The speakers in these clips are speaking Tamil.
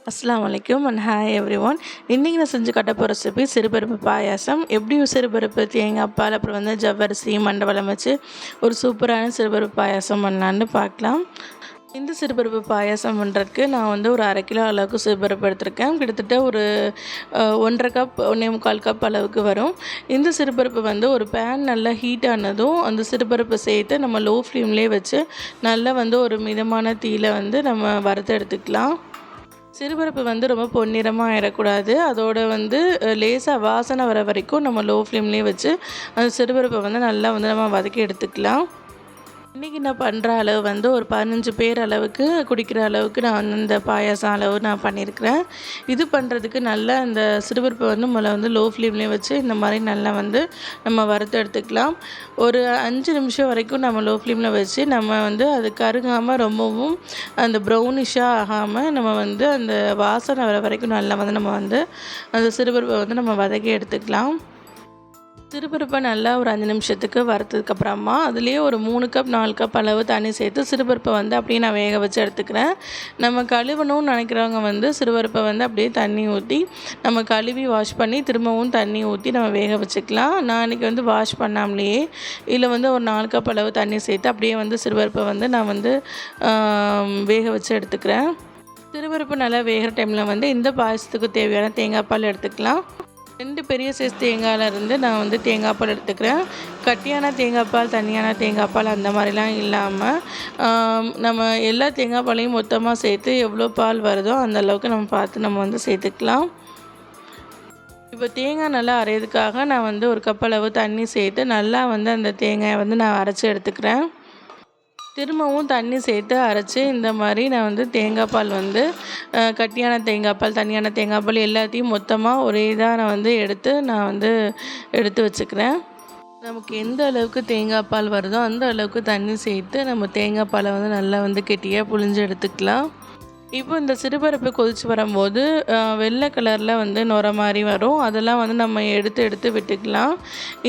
அஸ்ஸலாமு அலைக்கும் அண்ட் ஹாய் எவ்ரி ஒன். இன்றைக்கி நான் செஞ்சு காட்ட போகிற ரெசிபி சிறுபருப்பு பாயாசம். எப்படியும் சிறுபருப்பு, தேங்காய் பால், அப்புறம் வந்து ஜவ்வரிசி, மண்டவெல்லம் வச்சு ஒரு சூப்பரான சிறுபருப்பு பாயாசம் பண்ணலான்னு பார்க்கலாம். இந்த சிறுபருப்பு பாயாசம் பண்ணுறதுக்கு நான் வந்து ஒரு 1/2 கிலோ அளவுக்கு சிறுபருப்பு எடுத்திருக்கேன். கிட்டத்தட்ட ஒரு 1.5 கப் 1.25 கப் அளவுக்கு வரும். இந்த சிறுபருப்பு வந்து ஒரு பேன் நல்லா ஹீட் ஆனதும் அந்த சிறுபருப்பு சேர்த்து நம்ம லோ ஃப்ளேம்லேயே வச்சு நல்லா வந்து ஒரு மிதமான தீயில் வந்து நம்ம வறுத்து எடுத்துக்கலாம். சிறுபருப்பு வந்து ரொம்ப பொன்னிறமாக ஆயிடக்கூடாது. அதோட வந்து லேசாக வாசனை வர வரைக்கும் நம்ம லோ ஃப்ளேம்லேயே வச்சு அந்த சிறுபருப்பை வந்து நல்லா வந்து நம்ம வதக்கி எடுத்துக்கலாம். இன்றைக்கி நான் பண்ணுற அளவு வந்து ஒரு 15 பேர் அளவுக்கு குடிக்கிற அளவுக்கு நான் வந்து இந்த பாயாசம் அளவு நான் பண்ணியிருக்கிறேன். இது பண்ணுறதுக்கு நல்லா இந்த சிறுபருப்பை வந்து முதல்ல வந்து லோ ஃப்ளேம்லேயே வச்சு இந்த மாதிரி நல்லா வந்து நம்ம வறுத்து எடுத்துக்கலாம். ஒரு 5 நிமிஷம் வரைக்கும் நம்ம லோ ஃப்ளேமில் வச்சு நம்ம வந்து அது கருகாமல் ரொம்பவும் அந்த ப்ரௌனிஷாக ஆகாமல் நம்ம வந்து அந்த வாசனை வர வரைக்கும் நல்லா வந்து நம்ம வந்து அந்த சிறுபருப்பை வந்து நம்ம வதக்கி எடுத்துக்கலாம். சிறுபருப்பை நல்லா ஒரு 5 நிமிஷத்துக்கு வறுத்ததுக்கப்புறமா அதுலேயே ஒரு 3 கப் 4 கப் அளவு தண்ணி சேர்த்து சிறுபருப்பை வந்து அப்படியே நான் வேக வச்சு எடுத்துக்கிறேன். நம்ம கழுவணும்னு நினைக்கிறவங்க வந்து சிறுபருப்பை வந்து அப்படியே தண்ணி ஊற்றி நம்ம கழுவி வாஷ் பண்ணி திரும்பவும் தண்ணி ஊற்றி நம்ம வேக வச்சுக்கலாம். நான் இன்றைக்கி வந்து வாஷ் பண்ணாமலேயே இதில் வந்து ஒரு 4 கப் அளவு தண்ணி சேர்த்து அப்படியே வந்து சிறுபருப்பை வந்து நான் வந்து வேக வச்சு எடுத்துக்கிறேன். சிறுபருப்பு நல்லா வேகிற டைமில் வந்து இந்த பாயசத்துக்கு தேவையான தேங்காய் பால் எடுத்துக்கலாம். 2 பெரிய சைஸ் தேங்காயிலேருந்து நான் வந்து தேங்காய் பால் எடுத்துக்கிறேன். கட்டியான தேங்காய் பால், தனியான தேங்காய் பால் அந்த மாதிரிலாம் இல்லாமல் நம்ம எல்லா தேங்காய் பாலையும் மொத்தமாக சேர்த்து எவ்வளோ பால் வருதோ அந்த அளவுக்கு நம்ம பார்த்து நம்ம வந்து சேர்த்துக்கலாம். இப்போ தேங்காய் நல்லா அரைகிறதுக்காக நான் வந்து ஒரு கப் அளவு தண்ணி சேர்த்து நல்லா வந்து அந்த தேங்காயை வந்து நான் அரைச்சி எடுத்துக்கிறேன். திரும்பவும் தண்ணி சேர்த்து அரைச்சி இந்த மாதிரி நான் வந்து தேங்காய் பால் வந்து கட்டியான தேங்காய் பால், தனியான தேங்காய் பால் எல்லாத்தையும் மொத்தமாக ஒரே இதாக நான் வந்து எடுத்து வச்சுக்கிறேன். நமக்கு எந்த அளவுக்கு தேங்காய் பால் வருதோ அந்த அளவுக்கு தண்ணி சேர்த்து நம்ம தேங்காய் பாலை வந்து நல்லா வந்து கெட்டியாக புழிஞ்சு எடுத்துக்கலாம். இப்போ இந்த சிறுபருப்பு கொதித்து வரும்போது வெள்ளை கலரில் வந்து நுரை மாதிரி வரும். அதெல்லாம் வந்து நம்ம எடுத்து விட்டுக்கலாம்.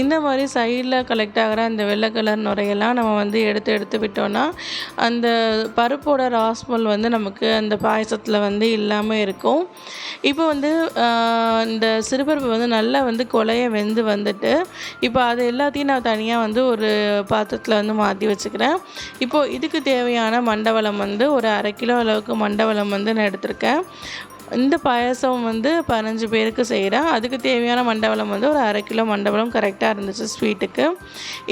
இந்த மாதிரி சைடில் கலெக்ட் ஆகிற அந்த வெள்ளை கலர் நுரையெல்லாம் நம்ம வந்து எடுத்து விட்டோன்னா அந்த பருப்போட ராஸ்மல் வந்து நமக்கு அந்த பாயசத்தில் வந்து இல்லாமல் இருக்கும். இப்போ வந்து இந்த சிறுபருப்பு வந்து நல்லா வந்து கொலைய வெந்து வந்துட்டு இப்போ அது எல்லாத்தையும் நான் தனியாக வந்து ஒரு பாத்திரத்தில் வந்து மாற்றி வச்சுக்கிறேன். இப்போது இதுக்கு தேவையான மண்டவெல்லம் வந்து ஒரு 1/2 கிலோ அளவுக்கு மண்டவெல்லம் வந்து நான் எடுத்திருக்கேன். இந்த பாயாசம் வந்து 15 பேருக்கு செய்கிறேன். அதுக்கு தேவையான மண்டவெல்லம் வந்து ஒரு 1/2 கிலோ மண்டவெல்லம் கரெக்டாக இருந்துச்சு ஸ்வீட்டுக்கு.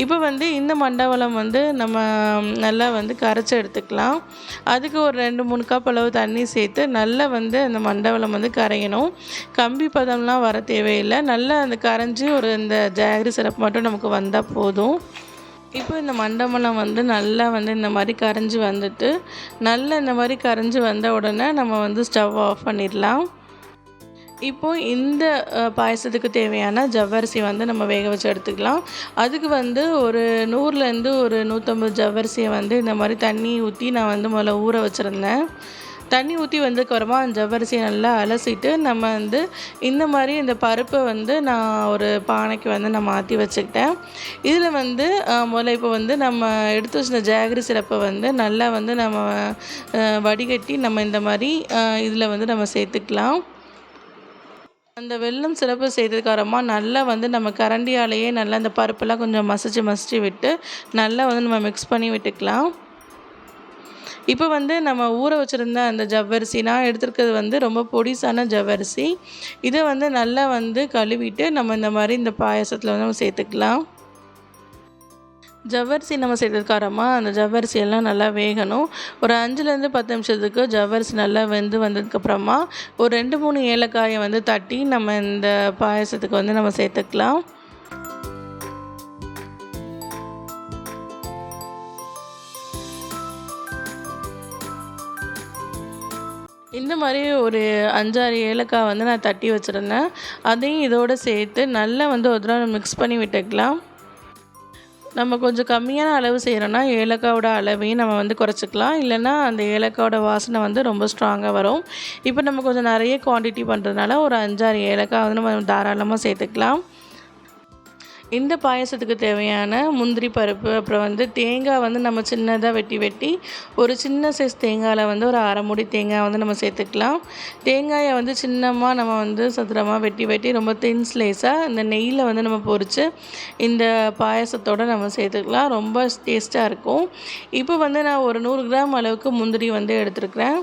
இப்போ வந்து இந்த மண்டவெல்லம் வந்து நம்ம நல்லா வந்து கரைச்சி எடுத்துக்கலாம். அதுக்கு ஒரு 2-3 கப் அளவு தண்ணி சேர்த்து நல்லா வந்து அந்த மண்டவெல்லம் வந்து கரையணும். கம்பி பதம்லாம் வர தேவையில்லை. நல்லா அந்த கரைஞ்சி ஒரு இந்த ஜாகரி சிரப் மட்டும் நமக்கு வந்தால் போதும். இப்போ இந்த மண்டவெல்லம் வந்து நல்லா வந்து இந்த மாதிரி கரைஞ்சி வந்துட்டு நல்லா இந்த மாதிரி கரைஞ்சி வந்த உடனே நம்ம வந்து ஸ்டவ் ஆஃப் பண்ணிடலாம். இப்போது இந்த பாயசத்துக்கு தேவையான ஜவ்வரிசி வந்து நம்ம வேக வச்சு எடுத்துக்கலாம். அதுக்கு வந்து ஒரு 100லேருந்து ஒரு 150 ஜவ்வரிசியை வந்து இந்த மாதிரி தண்ணி ஊற்றி நான் வந்து முதல்ல ஊற வச்சுருந்தேன். தண்ணி ஊற்றி வந்ததுக்கப்புறமா அந்த ஜவ்வரிசியை நல்லா அலசிட்டு நம்ம வந்து இந்த மாதிரி இந்த பருப்பை வந்து நான் ஒரு பானைக்கு வந்து நான் மாற்றி வச்சுக்கிட்டேன். இதில் வந்து முதல்ல இப்போ வந்து நம்ம எடுத்து வச்சிருந்த ஜாகரி சிரப்பை வந்து நல்லா வந்து நம்ம வடிகட்டி நம்ம இந்த மாதிரி இதில் வந்து நம்ம சேர்த்துக்கலாம். அந்த வெல்லம் சிரப்பு சேர்த்ததுக்கப்புறமா நல்லா வந்து நம்ம கரண்டியாலேயே நல்லா அந்த பருப்பெல்லாம் கொஞ்சம் மசிச்சு விட்டு நல்லா வந்து நம்ம மிக்ஸ் பண்ணி விட்டுக்கலாம். இப்போ வந்து நம்ம ஊற வச்சுருந்த அந்த ஜவ்வரிசி நான் எடுத்துருக்கிறது வந்து ரொம்ப பொடிசான ஜவ்வரிசி. இதை வந்து நல்லா வந்து கழுவிட்டு நம்ம இந்த மாதிரி இந்த பாயாசத்தில் வந்து நம்ம சேர்த்துக்கலாம். ஜவ்வரிசி நம்ம சேர்த்ததுக்கப்புறமா அந்த ஜவ்வரிசி எல்லாம் நல்லா வேகணும். ஒரு 5லேருந்து 10 நிமிஷத்துக்கு ஜவ்வரிசி நல்லா வெந்து வந்ததுக்கப்புறமா ஒரு 2-3 ஏலக்காயை வந்து தட்டி நம்ம இந்த பாயாசத்துக்கு வந்து நம்ம சேர்த்துக்கலாம். இந்த மாதிரி ஒரு 5-6 ஏலக்காய் வந்து நான் தட்டி வச்சுருந்தேன். அதையும் இதோடு சேர்த்து நல்லா வந்து ஒரு தடவை மிக்ஸ் பண்ணி விட்டுக்கலாம். நம்ம கொஞ்சம் கம்மியான அளவு செய்கிறோன்னா ஏலக்காயோட அளவையும் நம்ம வந்து குறைச்சிக்கலாம். இல்லைன்னா அந்த ஏலக்காயோட வாசனை வந்து ரொம்ப ஸ்ட்ராங்காக வரும். இப்போ நம்ம கொஞ்சம் நிறைய குவான்டிட்டி பண்ணுறதுனால ஒரு 5-6 ஏலக்காய் வந்து நம்ம தாராளமாக சேர்த்துக்கலாம். இந்த பாயாசத்துக்கு தேவையான முந்திரி பருப்பு, அப்புறம் தேங்காய் நம்ம சின்னதா வெட்டி வெட்டி ஒரு சின்ன சைஸ் தேங்காயில் ஒரு அரை மூடி தேங்காய் நம்ம சேர்த்துக்கலாம். தேங்காயை சின்னமா நம்ம சதுரமாக வெட்டி வெட்டி ரொம்ப தின் ஸ்லைஸாக இந்த நெய்யில் நம்ம பொரித்து இந்த பாயாசத்தோடு நம்ம சேர்த்துக்கலாம். ரொம்ப டேஸ்ட்டாக இருக்கும். இப்போ நான் ஒரு 100 கிராம் அளவுக்கு முந்திரி எடுத்துருக்கிறேன்.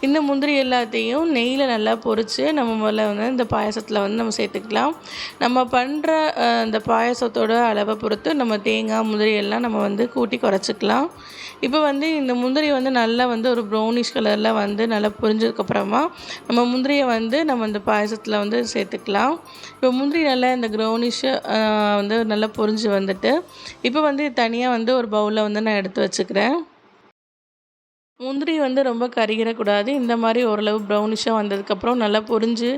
இந்த முந்திரி எல்லாத்தையும் நெய்யில் நல்லா பொரித்து நம்ம முதல்ல இந்த பாயாசத்தில் நம்ம சேர்த்துக்கலாம். நம்ம பண்ணுற இந்த பாயாசத்தோட அளவை பொறுத்து நம்ம தேங்காய் முந்திரி எல்லாம் நம்ம கூட்டி குறைச்சிக்கலாம். இப்போ இந்த முந்திரி நல்லா ஒரு ப்ரௌனிஷ் கலரில் நல்லா பொரிஞ்சதுக்கப்புறமா நம்ம முந்திரியை நம்ம இந்த பாயாசத்தில் சேர்த்துக்கலாம். இப்போ முந்திரி நல்லா இந்த ப்ரௌனிஷ் நல்லா பொரிஞ்சு வந்துட்டு இப்போ தனியாக ஒரு பவுலில் நான் எடுத்து வச்சுக்கிறேன். முந்திரி ரொம்ப கருகிடக்கூடாது. இந்த மாதிரி ஓரளவு ப்ரௌனிஷாக வந்ததுக்கப்புறம் நல்லா பொரிஞ்சு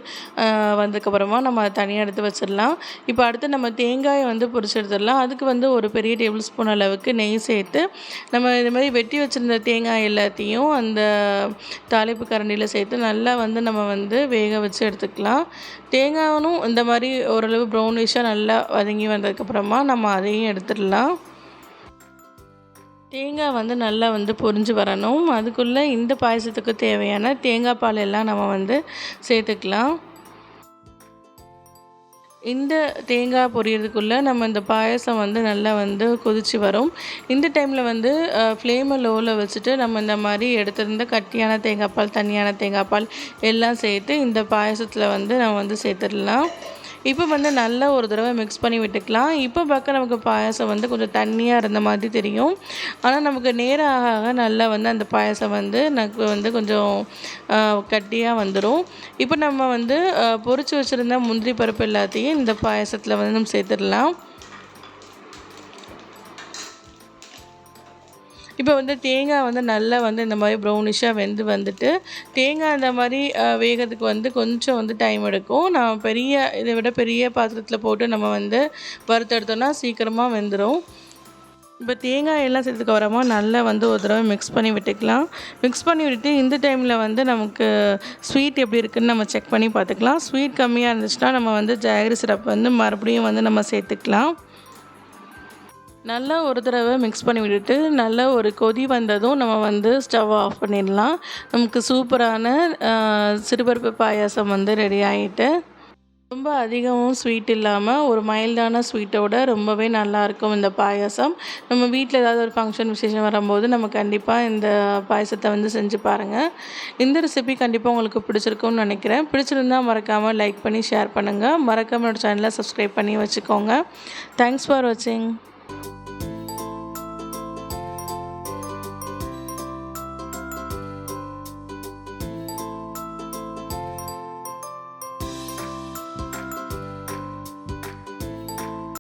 வந்ததுக்கப்புறமா நம்ம அதை தனியாக எடுத்து வச்சிடலாம். இப்போ அடுத்து நம்ம தேங்காயை பொரிச்சு எடுத்துடலாம். அதுக்கு ஒரு பெரிய டேபிள் ஸ்பூன் அளவுக்கு நெய் சேர்த்து நம்ம இது மாதிரி வெட்டி வச்சுருந்த தேங்காய் எல்லாத்தையும் அந்த தாளிப்பு கரண்டியில் சேர்த்து நல்லா நம்ம வேக வச்சு எடுத்துக்கலாம். தேங்காயும் இந்த மாதிரி ஓரளவு ப்ரௌனிஷாக நல்லா வதங்கி வந்ததுக்கப்புறமா நம்ம அதையும் எடுத்துடலாம். தேங்காய் நல்லா பொரிஞ்சு வரணும். அதுக்குள்ளே இந்த பாயசத்துக்கு தேவையான தேங்காய் பால் எல்லாம் நம்ம சேர்த்துக்கலாம். இந்த தேங்காய் பொரியறதுக்குள்ளே நம்ம இந்த பாயசம் நல்லா கொதிச்சு வரும். இந்த டைமில் ஃப்ளேமை லோவில் வச்சுட்டு நம்ம இந்த மாதிரி எடுத்திருந்த கட்டியான தேங்காய் பால், தண்ணியான தேங்காய் பால் எல்லாம் சேர்த்து இந்த பாயசத்தில் நம்ம சேர்த்துடலாம். இப்போ நல்லா ஒரு தடவை மிக்ஸ் பண்ணி விட்டுக்கலாம். இப்போ பார்க்க நமக்கு பாயாசம் கொஞ்சம் தண்ணியாக இருந்த மாதிரி தெரியும். ஆனால் நமக்கு நேரம் ஆக ஆக நல்லா அந்த பாயாசம் எனக்கு கொஞ்சம் கட்டியாக வந்துடும். இப்போ நம்ம பொரிச்சு வச்சுருந்த முந்திரி பருப்பு எல்லாத்தையும் இந்த பாயாசத்தில் நம்ம சேர்த்துடலாம். இப்போ தேங்காய் நல்லா இந்த மாதிரி ப்ரௌனிஷாக வெந்து வந்துட்டு தேங்காய் இந்த மாதிரி வேகிறதுக்கு கொஞ்சம் டைம் எடுக்கும். நான் இதை விட பெரிய பாத்திரத்தில் போட்டு நம்ம வறுத்தெடுத்தோன்னா சீக்கிரமாக வெந்துடும். இப்போ தேங்காய் எல்லாம் சேர்த்துக்கு வரமா நல்லா ஒரு தடவை மிக்ஸ் பண்ணி விட்டுக்கலாம். மிக்ஸ் பண்ணி விட்டுட்டு இந்த டைமில் நமக்கு ஸ்வீட் எப்படி இருக்குதுன்னு நம்ம செக் பண்ணி பார்த்துக்கலாம். ஸ்வீட் கம்மியாக இருந்துச்சுன்னா நம்ம ஜாகரி சிரப் மறுபடியும் நம்ம சேர்த்துக்கலாம். நல்லா ஒரு தடவை மிக்ஸ் பண்ணி விட்டுட்டு நல்லா ஒரு கொதி வந்ததும் நம்ம ஸ்டவ் ஆஃப் பண்ணிடலாம். நமக்கு சூப்பரான சிறுபருப்பு பாயாசம் ரெடி ஆகிட்டு ரொம்ப அதிகமும் ஸ்வீட் இல்லாமல் ஒரு மைல்டான ஸ்வீட்டோட ரொம்பவே நல்லாயிருக்கும் இந்த பாயாசம். நம்ம வீட்டில் ஏதாவது ஒரு ஃபங்க்ஷன் விசேஷம் வரும்போது நம்ம கண்டிப்பாக இந்த பாயசத்தை செஞ்சு பாருங்கள். இந்த ரெசிபி கண்டிப்பாக உங்களுக்கு பிடிச்சிருக்கும்னு நினைக்கிறேன். பிடிச்சிருந்தால் மறக்காமல் லைக் பண்ணி ஷேர் பண்ணுங்கள். மறக்காமல் என்னோட சேனலை சப்ஸ்கிரைப் பண்ணி வச்சுக்கோங்க. தேங்க்ஸ் ஃபார் வாட்சிங்.